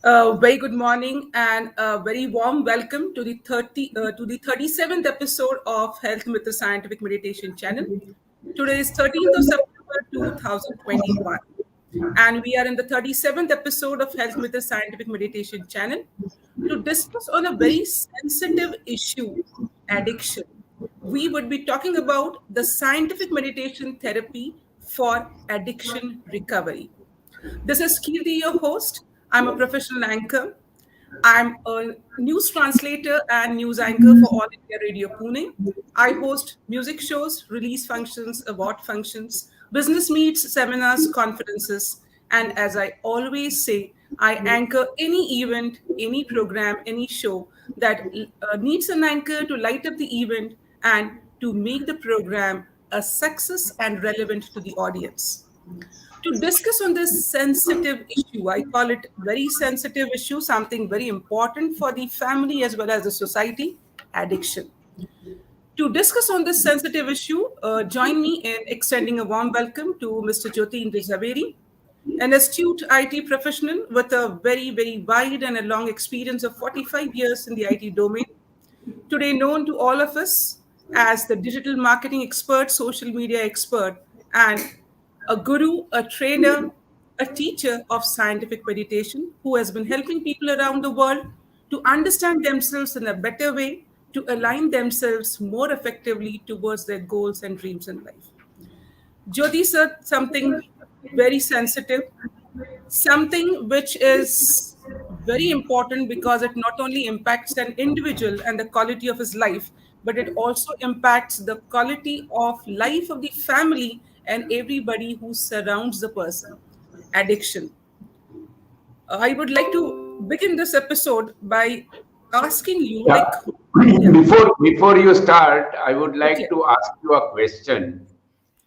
Very good morning and a very warm welcome to the 37th episode of Health with the Scientific Meditation channel. Today is 13th of September 2021 and we are in the 37th episode of Health with the Scientific Meditation channel to discuss on a very sensitive issue, addiction. We would be talking about the scientific meditation therapy for addiction recovery. This is Kirti, your host. I'm a professional anchor. I'm a news translator and news anchor for All India Radio Pune. I host music shows, release functions, award functions, business meets, seminars, conferences, and as I always say, I anchor any event, any program, any show that needs an anchor to light up the event and to make the program a success and relevant to the audience to discuss on this sensitive issue. I call it very sensitive issue, something very important for the family as well as the society, addiction. To discuss on this sensitive issue, join me in extending a warm welcome to Mr. Jyoti Indra Zaveri, an astute IT professional with a very, very wide and a long experience of 45 years in the IT domain. Today known to all of us as the digital marketing expert, social media expert, and a guru, a trainer, a teacher of scientific meditation who has been helping people around the world to understand themselves in a better way, to align themselves more effectively towards their goals and dreams in life. Jyoti said something very sensitive, something which is very important because it not only impacts an individual and the quality of his life, but it also impacts the quality of life of the family and everybody who surrounds the person. Addiction. I would like to begin this episode by asking you, Yeah. yeah, Before you start, I would like okay, to ask you a question.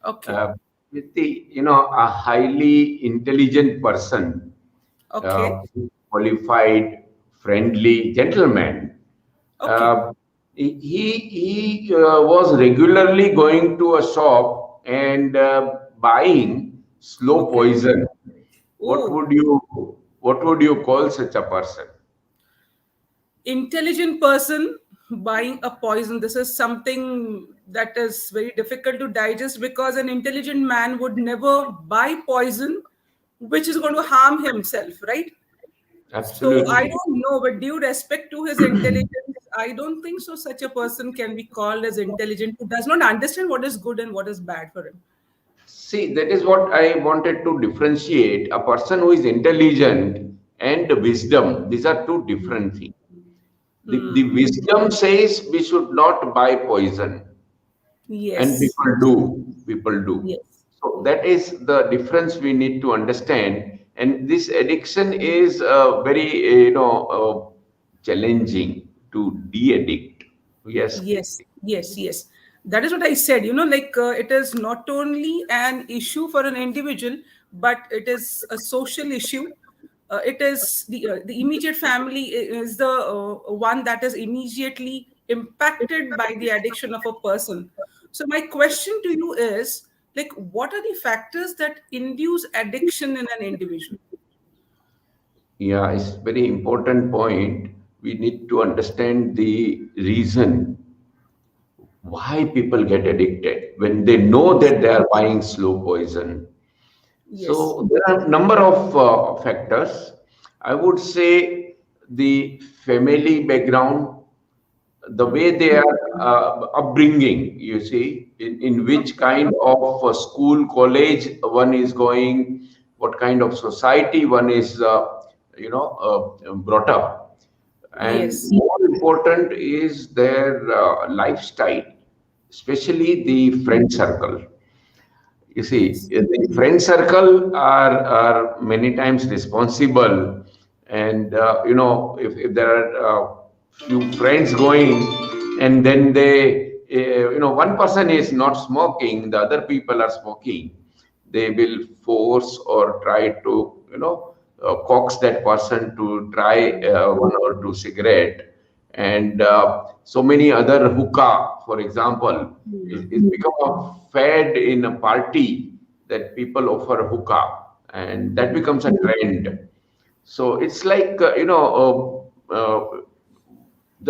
okay, Uh, with a highly intelligent person, okay, qualified, friendly gentleman, okay. uh, he was regularly going to a shop and buying slow Okay. poison. What Oh, would you what would you call such a person? intelligent person buying a poison. This is something that is very difficult to digest because an intelligent man would never buy poison which is going to harm himself, right? So I Absolutely. don't know, but due respect to his intelligence, I don't think so. Such a person can be called as intelligent who does not understand what is good and what is bad for him. See, that is what I wanted to differentiate. A person who is intelligent and wisdom, these are two different things. The Hmm. wisdom says we should not buy poison, and Yes. people do. People do. Yes. So that is the difference we need to understand. And this addiction is very, challenging to de-addict. Yes, Yes, Kirti. yes, yes. That is what I said. It is not only an issue for an individual, but it is a social issue. It is the immediate family is the one that is immediately impacted by the addiction of a person. So my question to you is, what are the factors that induce addiction in an individual? Yeah, it's very important point. We need to understand the reason why people get addicted when they know that they are buying slow poison. Yes, So there are a number of factors. I would say the family background, the way they are upbringing, you see, in which kind of school, college one is going, what kind of society one is, brought up. And yes, more important is their lifestyle, especially the friend circle. You see, yes, the friend circle are many times responsible, and if there are few friends going, and then one person is not smoking, the other people are smoking, they will force or try to coax that person to try one or two cigarette, and so many other hookah, for example, is become a fad in a party that people offer hookah, and that becomes a trend. So it's like, there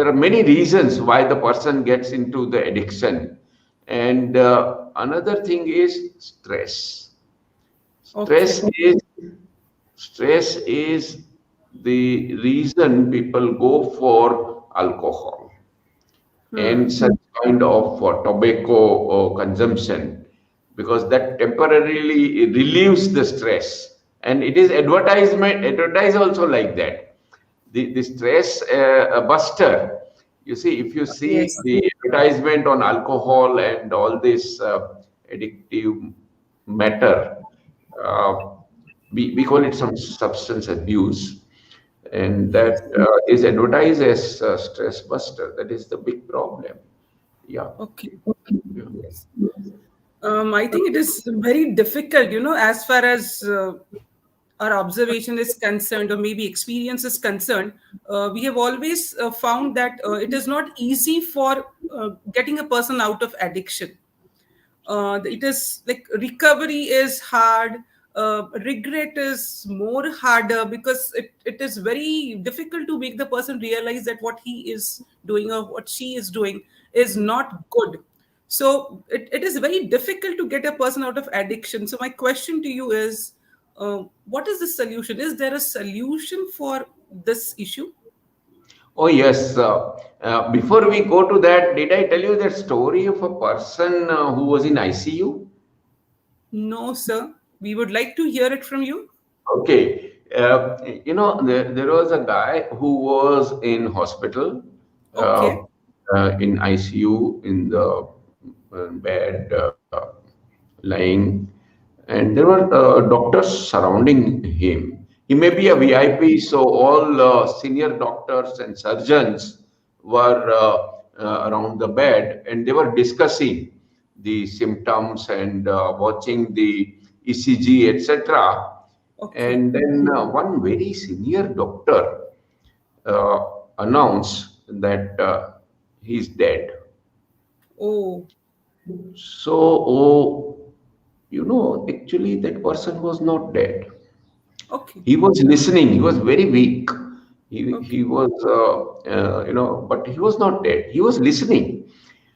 are many reasons why the person gets into the addiction. And another thing is stress. Okay. Stress is the reason people go for alcohol and Hmm. such kind of tobacco consumption, because that temporarily relieves the stress, and it is advertised also like that, the stress buster. You see, if you see Yes. the advertisement on alcohol and all this addictive matter, uh, we call it some substance abuse, and Yes. that is advertised as stress buster. That is the big problem. Yeah. Okay. Yeah. Yes. I think it is very difficult, as far as our observation is concerned, or maybe experience is concerned. We have always found that it is not easy for getting a person out of addiction. It is like recovery is hard. Regret is more harder, because it is very difficult to make the person realize that what he is doing or what she is doing is not good. So it is very difficult to get a person out of addiction. So my question to you is, what is the solution? Is there a solution for this issue? Oh, yes. Before we go to that, did I tell you that story of a person who was in ICU? No, sir. We would like to hear it from you. Okay. There was a guy who was in hospital, uh, Okay. in ICU, in the bed, lying, and there were doctors surrounding him. He may be a VIP, so all senior doctors and surgeons were around the bed, and they were discussing the symptoms and watching the ECG, etc. Okay. And then one very senior doctor uh, announced that he's dead. Oh, So, actually, that person was not dead. okay. He was listening. He was very weak. He Okay. was, but he was not dead. He was listening.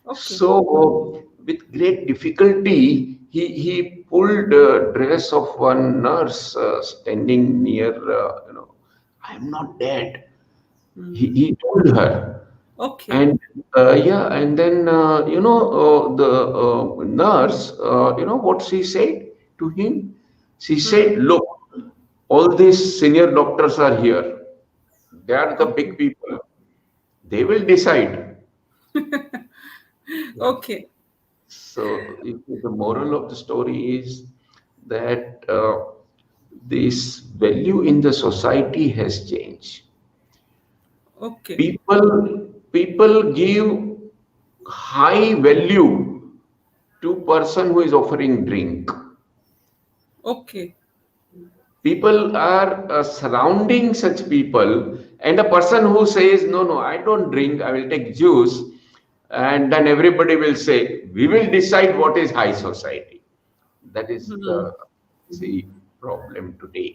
Okay. So, with great difficulty, he pulled dress of one nurse standing near. I am not dead. Hmm. He told her. Okay. And yeah, and then the nurse, what she said to him? She Hmm. said, "Look, all these senior doctors are here. They are the Okay. big people. They will decide." Yeah. Okay. So the moral of the story is that this value in the society has changed. Okay. People give high value to person who is offering drink. Okay. People are surrounding such people, and a person who says, "No, no, I don't drink, I will take juice," and then everybody will say, "We will decide what is high society." That is Hmm. the problem today.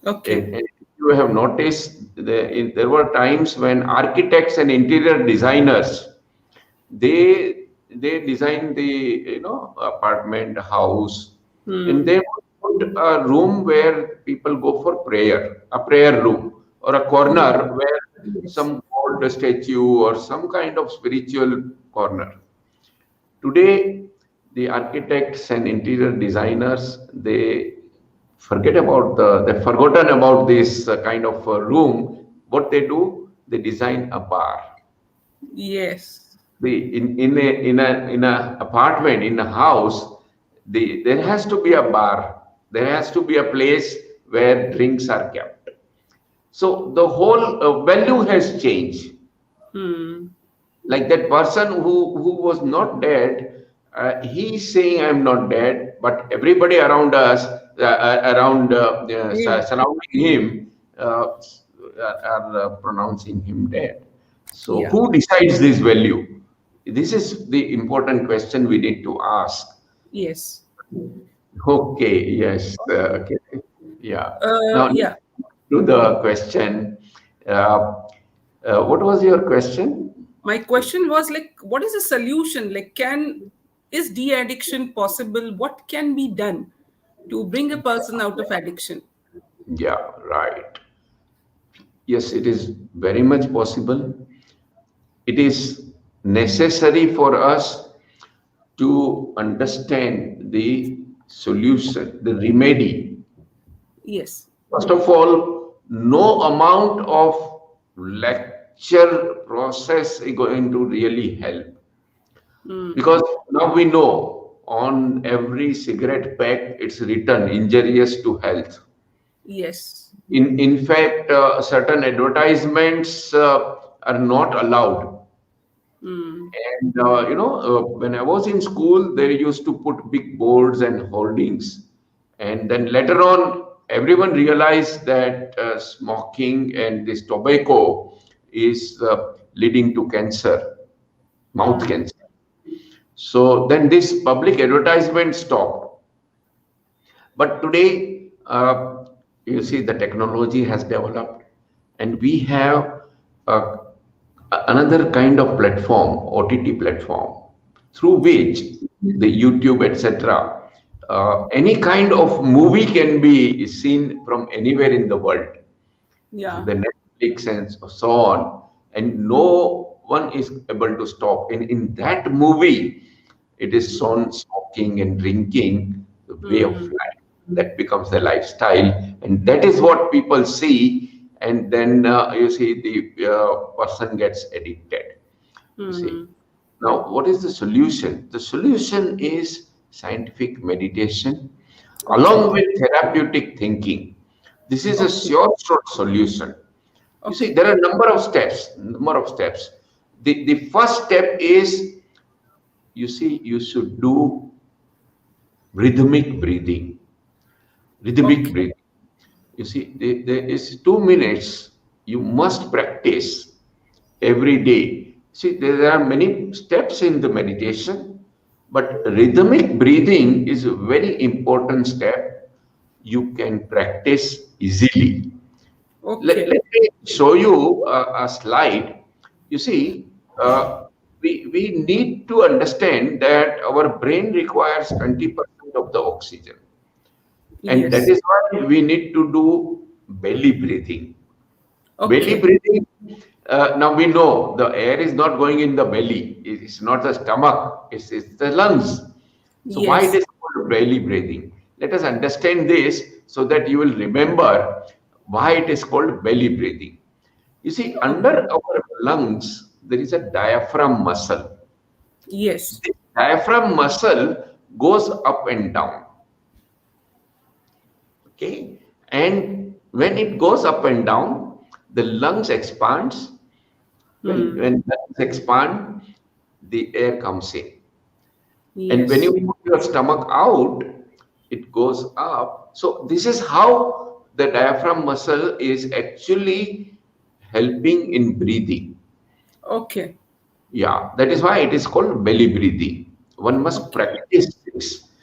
Okay. And you have noticed there were times when architects and interior designers, they design the apartment house, and Hmm. they would put a room where people go for prayer, a prayer room, or a corner Hmm. where Yes. some gold statue or some kind of spiritual corner. Today, the architects and interior designers, they've forgotten about this kind of room. What they do, they design a bar. Yes. In a apartment, in a house, there has to be a bar. There has to be a place where drinks are kept. So the whole value has changed. Hmm. Like that person who was not dead, he's saying, "I'm not dead," but everybody around us, Him. surrounding him, are pronouncing him dead. So Yeah. who decides this value? This is the important question we need to ask. Yes. Okay, yes, okay, yeah. Now Yeah. to the question. Uh, what was your question? My question was like, what is the solution? Like, is de-addiction possible? What can be done to bring a person out of addiction? Yeah, right. Yes, it is very much possible. It is necessary for us to understand the solution, the remedy. Yes. First of all, no amount of lecture process is going to really help. Because now we know on every cigarette pack it's written injurious to health. Yes. In fact, certain advertisements are not allowed. Mm. And when I was in school, they used to put big boards and holdings. And then later on, everyone realized that smoking and this tobacco is leading to cancer, mouth Mm. cancer. So then this public advertisement stopped. But today, you see, the technology has developed, and we have uh, another kind of platform, OTT platform, through which the YouTube, etc., any kind of movie can be seen from anywhere in the world, Yeah. the Netflix and so on, and no one is able to stop. And in that movie, it is shown smoking and drinking, the way of Mm. life. That becomes the lifestyle, and that is what people see. And then you see the person gets addicted. You see. Mm. Now, what is the solution? The solution is scientific meditation Okay. along with therapeutic thinking. This is a Okay. sure short solution. You see, Okay. there are a number of steps. Number of steps. The first step is, you see, you should do rhythmic breathing. Rhythmic Okay. breathing. You see, there is 2 minutes you must practice every day. See, there are many steps in the meditation, but rhythmic breathing is a very important step you can practice easily. Okay. Let me show you a slide. You see, we need to understand that our brain requires 20% of the oxygen. And that Yes. is why we need to do belly breathing. Belly Okay. breathing, now we know the air is not going in the belly. It's not the stomach, it's the lungs. So why it Yes. is called belly breathing? Let us understand this so that you will remember why it is called belly breathing. You see, Okay. under our lungs, there is a diaphragm muscle. Yes. This diaphragm muscle goes up and down. Okay, and when it goes up and down, the lungs expands. Hmm. When lungs expand, the air comes in, and when you Yes. put your stomach out, it goes up. So this is how the diaphragm muscle is actually helping in breathing. Okay. Yeah, that is why it is called belly breathing. One must Okay. practice this.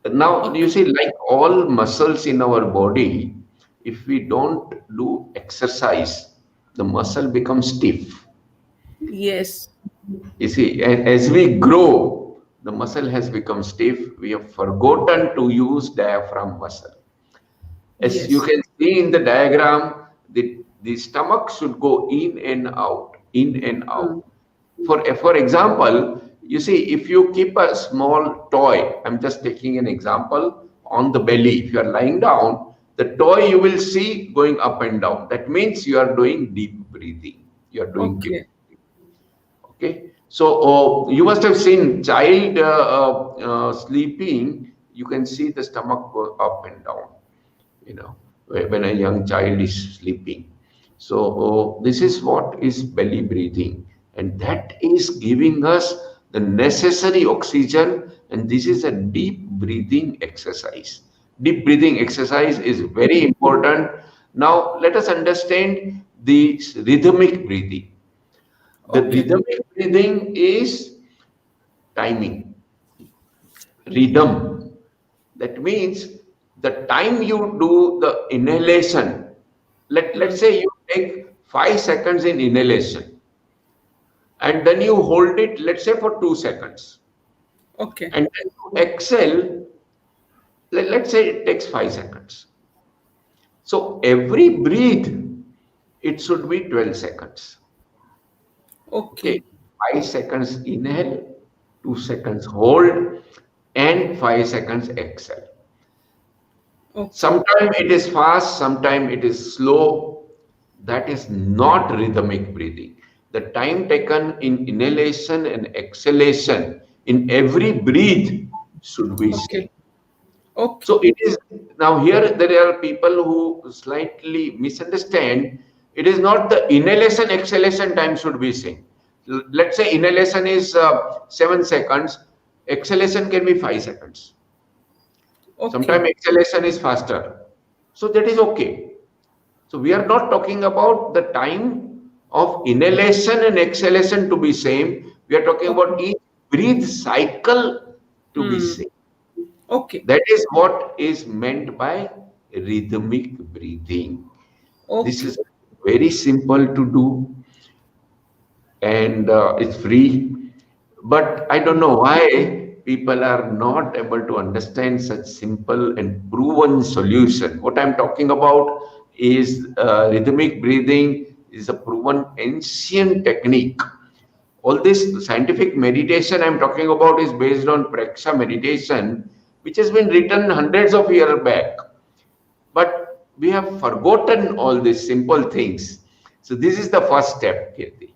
Now, you Okay. see, like all muscles in our body, if we don't do exercise, the muscle becomes stiff. Yes. You see, and as we grow, the muscle has become stiff. We have forgotten to use diaphragm muscle. As you Yes. can see in the diagram, the stomach should go in and out, in and Hmm. out. For example, you see, if you keep a small toy, I'm just taking an example, on the belly, if you are lying down, the toy you will see going up and down. That means you are doing deep breathing. You are doing deep. Okay. Okay. So you must have seen child sleeping. You can see the stomach go up and down, you know, when a young child is sleeping. So this is what is belly breathing, and that is giving us the necessary oxygen, and this is a deep breathing exercise. Deep breathing exercise is very important. Now let us understand the rhythmic breathing. The Okay. rhythmic breathing is timing, rhythm. That means the time you do the inhalation, Let's say you take 5 seconds in inhalation and then you hold it, let's say for 2 seconds, Okay. and then you exhale, let's say it takes 5 seconds. So every breath, it should be 12 seconds. Okay, Okay. 5 seconds inhale, 2 seconds hold, and 5 seconds exhale. Okay. Sometimes it is fast, sometimes it is slow. That is not rhythmic breathing. The time taken in inhalation and exhalation in every breath should be same. Okay. Okay. So it is now here there are people who slightly misunderstand. It is not the inhalation exhalation time should be same. Let's say inhalation is 7 seconds, exhalation can be 5 seconds. Okay. Sometimes exhalation is faster. So that is okay. So we are not talking about the time of inhalation and exhalation to be same. We are talking about each breath cycle to be Hmm. same. Okay. That is what is meant by rhythmic breathing. This Okay. is very simple to do, and it's free. But I don't know why people are not able to understand such simple and proven solution. What I'm talking about is rhythmic breathing is a proven ancient technique. All this scientific meditation I'm talking about is based on Praksha meditation, which has been written hundreds of years back. But we have forgotten all these simple things. So this is the first step, Kirti.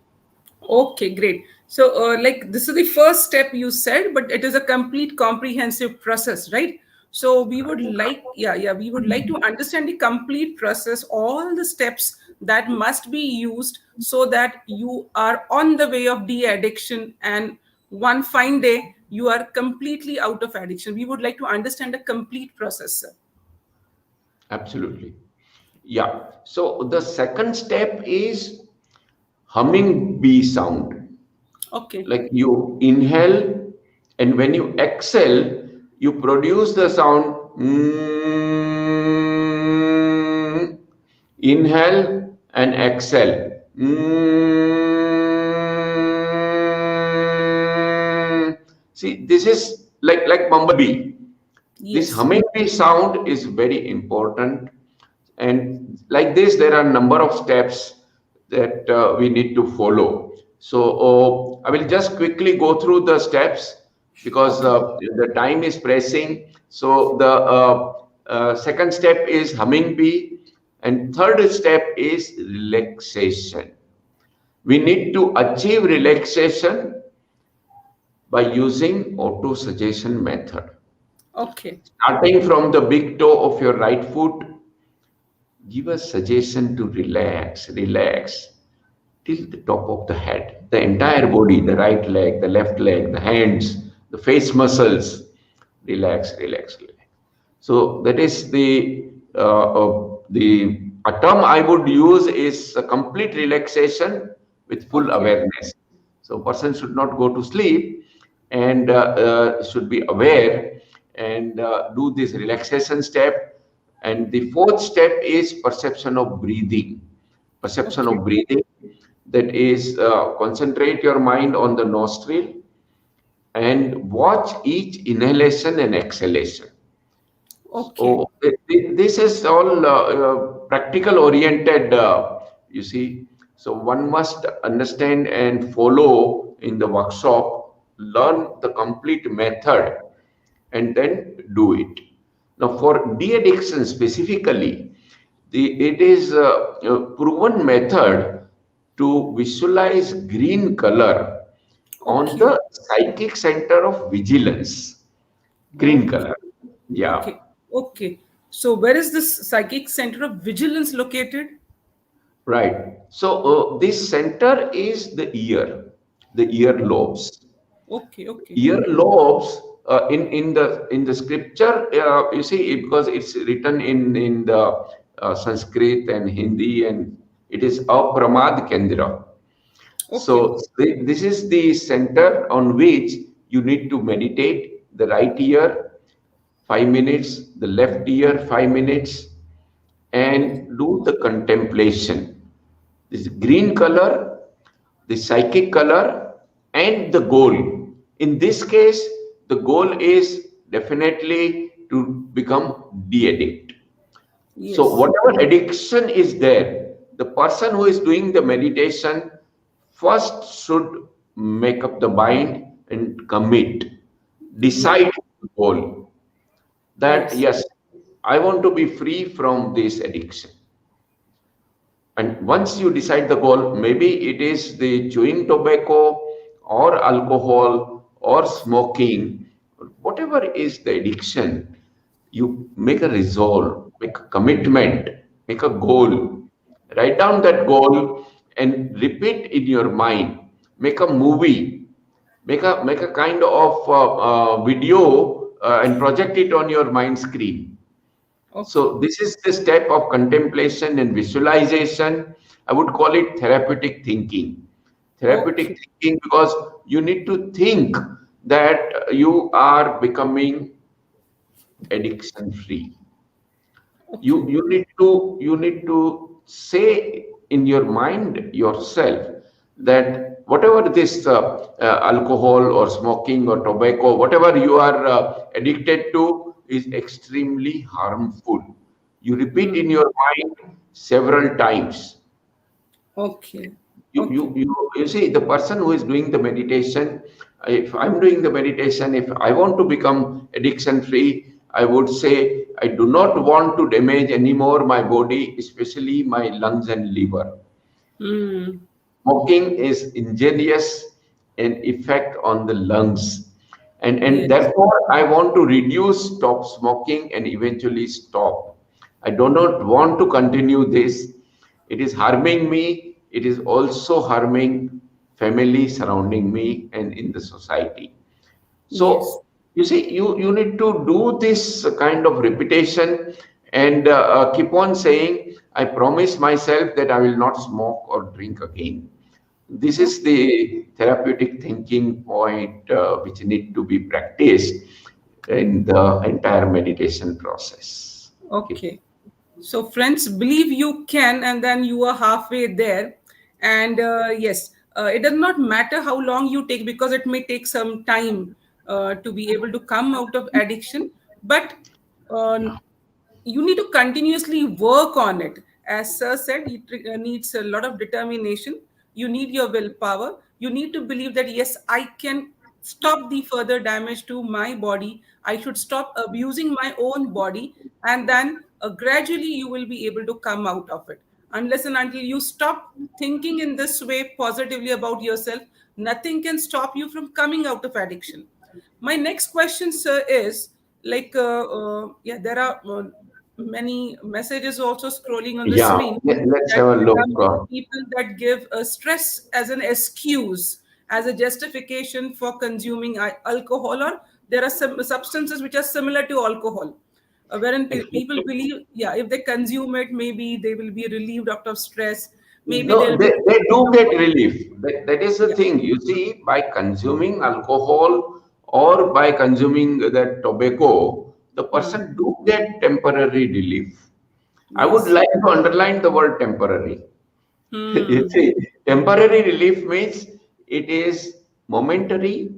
Okay, great. So, like, this is the first step you said, but it is a complete comprehensive process, right? So, we would like, yeah, we would like to understand the complete process, all the steps that must be used so that you are on the way of de-addiction, and one fine day you are completely out of addiction. We would like to understand the complete process, sir. Absolutely. Yeah. So the second step is humming bee sound. Okay. Like you inhale, and when you exhale, you produce the sound. Mm, inhale and exhale. Mm. See, this is like bumblebee. This Yes. humming bee sound is very important, and like this there are number of steps that we need to follow. So I will just quickly go through the steps because Okay. the time is pressing. So the second step is humming bee, and third step is relaxation. We need to achieve relaxation by using auto suggestion method. Okay. Starting from the big toe of your right foot, give a suggestion to relax till the top of the head, the entire body, the right leg, the left leg, the hands, the face muscles, relax. So that is the a term I would use is a complete relaxation with full Okay. awareness. So person should not go to sleep and should be aware and do this relaxation step. And the fourth step is perception of breathing. Perception Okay. of breathing, that is concentrate your mind on the nostril and watch each inhalation and exhalation. Okay. So this is all practical oriented, you see. So one must understand and follow in the workshop, learn the complete method, and then do it. Now, for de-addiction specifically, it is a proven method to visualize green color on Okay. the psychic center of vigilance. Green Okay. color. Yeah. Okay. Okay. So where is this psychic center of vigilance located? Right. So this center is the ear lobes. Okay. Okay. Ear lobes in the scripture, you see, because it's written in the Sanskrit and Hindi, and it is apramad kendra. Okay. So this is the center on which you need to meditate. The right ear, 5 minutes. The left ear, 5 minutes. and do the contemplation. This green color, the psychic color, and the goal. In this case, the goal is definitely to become de-addict. So Yes. whatever addiction is there, the person who is doing the meditation first should make up the mind and commit, Yeah. decide the goal that Yes. yes, I want to be free from this addiction. And once you decide the goal, maybe it is the chewing tobacco or alcohol or smoking, whatever is the addiction, you make a resolve, make a commitment, make a goal, write down that goal and repeat in your mind, make a movie, make a kind of video and project it on your mind screen. Okay. So this is the step of contemplation and visualization. I would call it therapeutic thinking. Therapeutic Okay. thinking because you need to think that you are becoming addiction free. Okay. You need to say in your mind yourself that whatever this alcohol or smoking or tobacco, whatever you are addicted to, is extremely harmful. You repeat in Hmm. your mind several times. Okay. Okay. You see, the person who is doing the meditation, if I'm doing the meditation, if I want to become addiction free, I would say I do not want to damage anymore my body, especially my lungs and liver. Hmm. Smoking is injurious and effect on the lungs. And Yes. therefore, I want to reduce, stop smoking, and eventually stop. I do not want to continue this. It is harming me. It is also harming family surrounding me and in the society. Yes. So you see, you need to do this kind of repetition and keep on saying, I promise myself that I will not smoke or drink again. This is Okay. the therapeutic thinking point which need to be practiced in the entire meditation process. Okay. Okay. So, friends, believe you can, and then you are halfway there. And yes, it does not matter how long you take because it may take some time to be able to come out of addiction. But uh, you need to continuously work on it. As Sir said, it needs a lot of determination. You need your willpower. You need to believe that, yes, I can stop the further damage to my body. I should stop abusing my own body. And then gradually you will be able to come out of it. Unless and until you stop thinking in this way positively about yourself, nothing can stop you from coming out of addiction. My next question, sir, is like, yeah, there are many messages also scrolling on the Yeah, screen let's that have a there look. are many people that give stress as an excuse, as a justification for consuming alcohol, or there are some substances which are similar to alcohol, wherein people Exactly. believe, yeah, if they consume it, maybe they will be relieved out of stress, maybe No, they'll be they able to do get become. relief. That is the Yeah. thing. You see, by consuming alcohol or by consuming that tobacco, the Hmm. person do get temporary relief. I would Yes. like to underline the word temporary. You Hmm. see, temporary relief means it is momentary.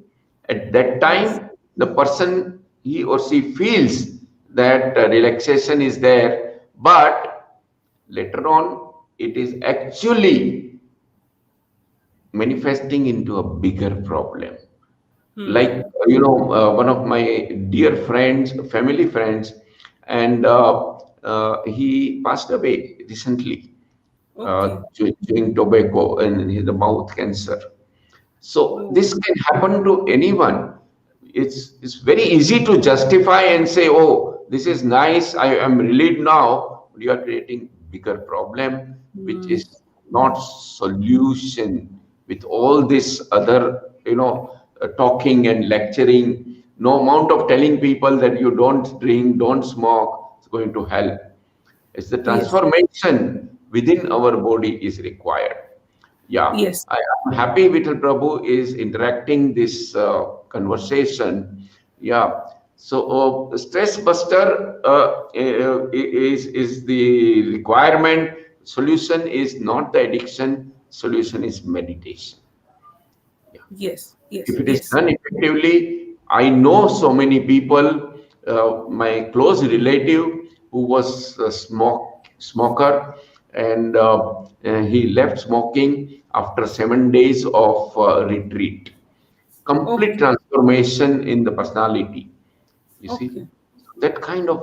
At that Yes. time, the person, he or she feels that relaxation is there, but later on, it is actually manifesting into a bigger problem. Like, Hmm. one of my dear friends, family friends, and he passed away recently, Okay. chewing tobacco and he had the mouth cancer. So Oh. this can happen to anyone. It's very easy to justify and say, "Oh, this is nice. I am relieved now." But you are creating bigger problem, which Hmm. is not solution. With all this other, talking and lecturing, no amount of telling people that you don't drink, don't smoke, is going to help. It's the Yes. transformation within our body is required. Yeah, Yes. I am happy Vital Prabhu is interacting this conversation. Yeah. So stress buster is the requirement. Solution is not the addiction. Solution is meditation. Yeah. Yes, If yes, it is yes. done effectively, I know so many people. My close relative who was a smoker, and he left smoking after 7 days of retreat. Complete Okay, transformation in the personality. You see, okay. that kind of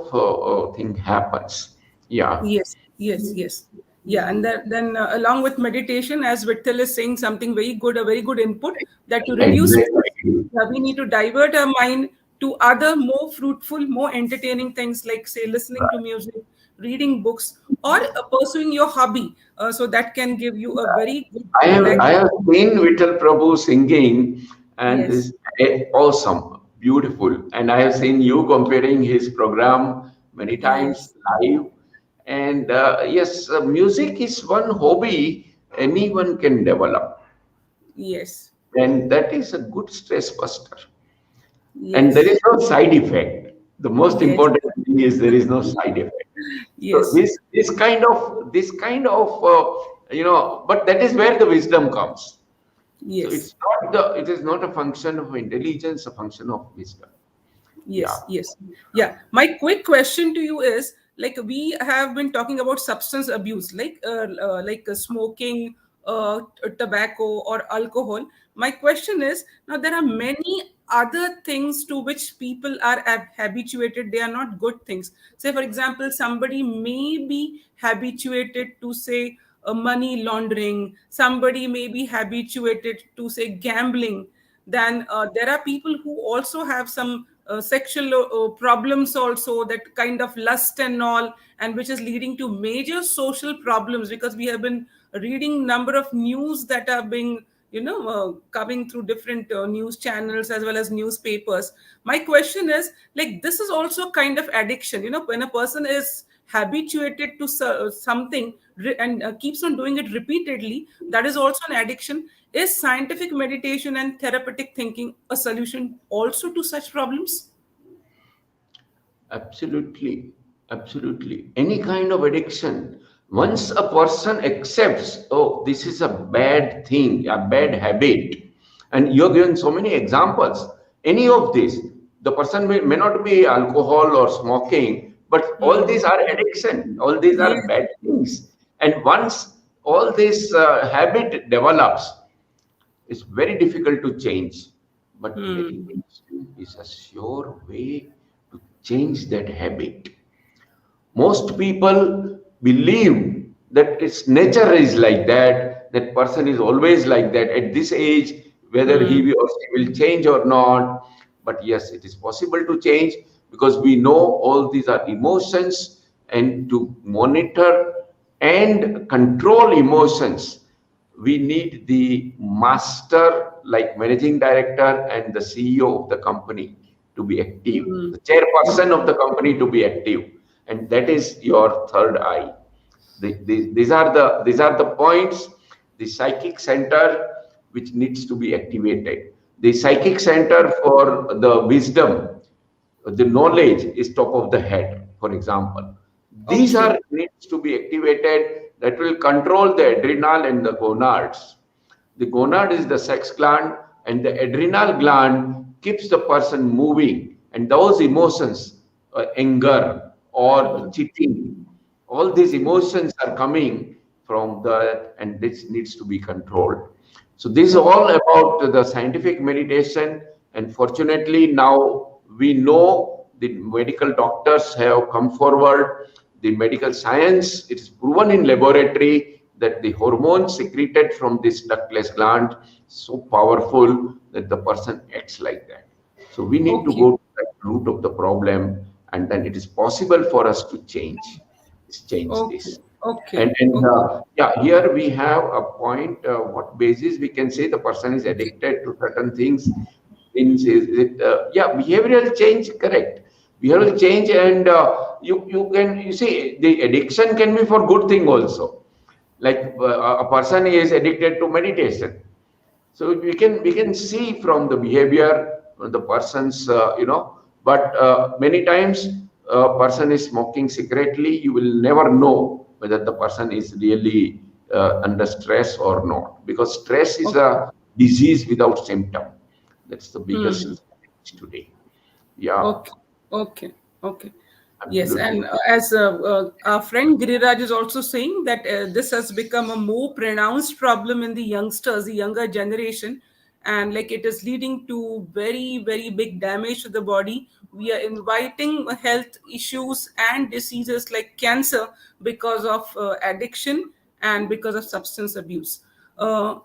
thing happens. Yeah, Yes, yes, yes. Yeah, and then along with meditation, as Vittal is saying something very good, a very good input, that to reduce stress, exactly. we need to divert our mind to other more fruitful, more entertaining things like, say, listening to music, reading books, or pursuing your hobby. So that can give you a very good relax. I have seen Vittal Prabhu singing, and Yes, is awesome, beautiful. And I have seen you comparing his program many times yes, live. And yes, music is one hobby anyone can develop, yes, and that is a good stress buster. And there yes, is no side effect. The most yes, important thing is there is no side effect. So yes, but that is where the wisdom comes. So yes. it is not a function of intelligence, a function of wisdom. Yeah. Yes, yes. Yeah. My quick question to you is, like, we have been talking about substance abuse, like smoking, tobacco, or alcohol. My question is, now there are many other things to which people are habituated. They are not good things. Say, for example, somebody may be habituated to, say, money laundering. Somebody may be habituated to, say, gambling. Then there are people who also have some sexual problems also, that kind of lust and all, and which is leading to major social problems, because we have been reading number of news that are being coming through different news channels as well as newspapers. My question is, like, this is also kind of addiction. When a person is habituated to something and keeps on doing it repeatedly, that is also an addiction. Is scientific meditation and therapeutic thinking a solution also to such problems? Absolutely, absolutely. Any kind of addiction, once a person accepts, oh, this is a bad thing, a bad habit, and you're given so many examples, any of this, the person may not be alcohol or smoking, but all Hmm. these are addiction, all these are Yes. bad things. And once all this habit develops, it's very difficult to change, but Hmm. meditation is a sure way to change that habit. Most people believe that its nature is like that, that person is always like that at this age, whether Hmm. he or she will change or not. But yes, it is possible to change because we know all these are emotions, and to monitor and control emotions, we need the master, like managing director and the CEO of the company, to be active, Hmm. the chairperson of the company to be active, and that is your third eye. These are the points. The psychic center which needs to be activated. The psychic center for the wisdom, the knowledge is top of the head, for example. These Okay. are needs to be activated, that will control the adrenal and the gonads. The gonad is the sex gland, and the adrenal gland keeps the person moving. And those emotions, anger or cheating, all these emotions are coming from that, and this needs to be controlled. So this is Okay. all about the scientific meditation, and fortunately now we know the medical doctors have come forward. The medical science, it is proven in laboratory that the hormone secreted from this ductless gland is so powerful that the person acts like that. So we need to Okay. go to the root of the problem, and then it is possible for us to change Okay. this. And, Okay. and Okay. uh, yeah, here we have a point. What basis we can say the person is addicted to certain things? Means is it? Yeah, behavioral change. Correct. Behavioral change, and you see the addiction can be for good thing also. Like a person is addicted to meditation, so we can see from the behavior of the person's, But many times a person is smoking secretly, you will never know whether the person is really under stress or not, because stress is a disease without symptom. That's the biggest challenge today. Yeah, Okay, okay, okay. Yes, absolutely. and as our friend Giriraj is also saying that this has become a more pronounced problem in the youngsters, the younger generation, and like it is leading to very, very big damage to the body. We are inviting health issues and diseases like cancer because of addiction and because of substance abuse. Uh,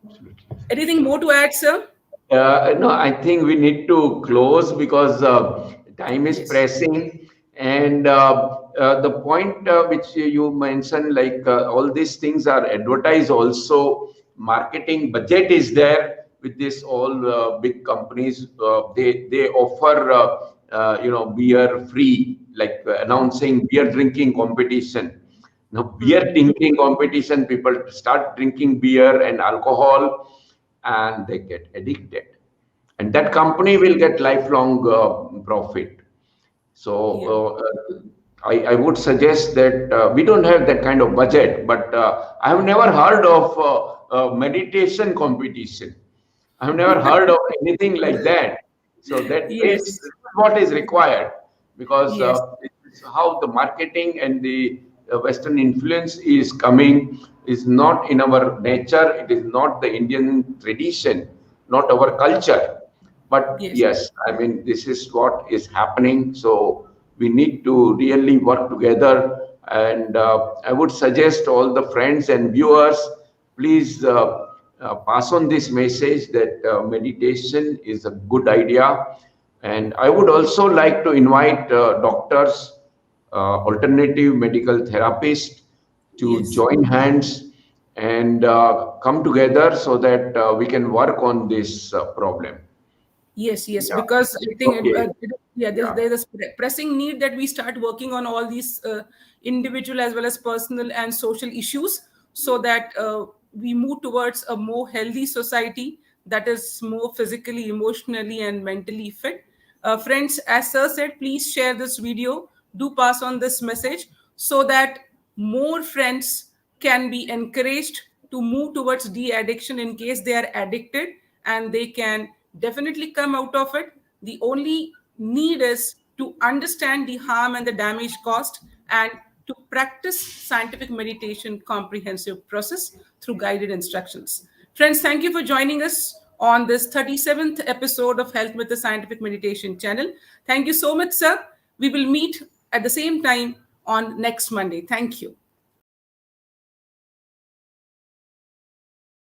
Absolutely. Anything more to add, sir? No, I think we need to close because time is Yes. pressing. And the point which you mentioned, like all these things are advertised also, marketing budget is there with this all big companies. They offer, beer free, like announcing beer drinking competition. Now, beer drinking competition, people start drinking beer and alcohol and they get addicted, and that company will get lifelong profit. So Yeah. I would suggest that we don't have that kind of budget, but I have never heard of meditation competition. I have never heard of anything like that. So that means Yes. what is required, because Yes. this is how the marketing and the Western influence is coming, is not in our nature. It is not the Indian tradition, not our culture. But Yes. yes, I mean, this is what is happening. So we need to really work together. And I would suggest all the friends and viewers, please pass on this message that meditation is a good idea. And I would also like to invite doctors, alternative medical therapists to Yes. join hands and come together so that we can work on this problem. Yes, yes, Yeah. because I think Okay. yeah, Yeah. there's a pressing need that we start working on all these individual as well as personal and social issues, so that we move towards a more healthy society that is more physically, emotionally, and mentally fit. Friends, as Sir said, please share this video. Do pass on this message so that more friends can be encouraged to move towards de-addiction in case they are addicted, and they can definitely come out of it. The only need is to understand the harm and the damage caused, and to practice scientific meditation comprehensive process through guided instructions. Friends, thank you for joining us on this 37th episode of Health with the Scientific Meditation channel. Thank you so much, sir. We will meet at the same time on next Monday. Thank you.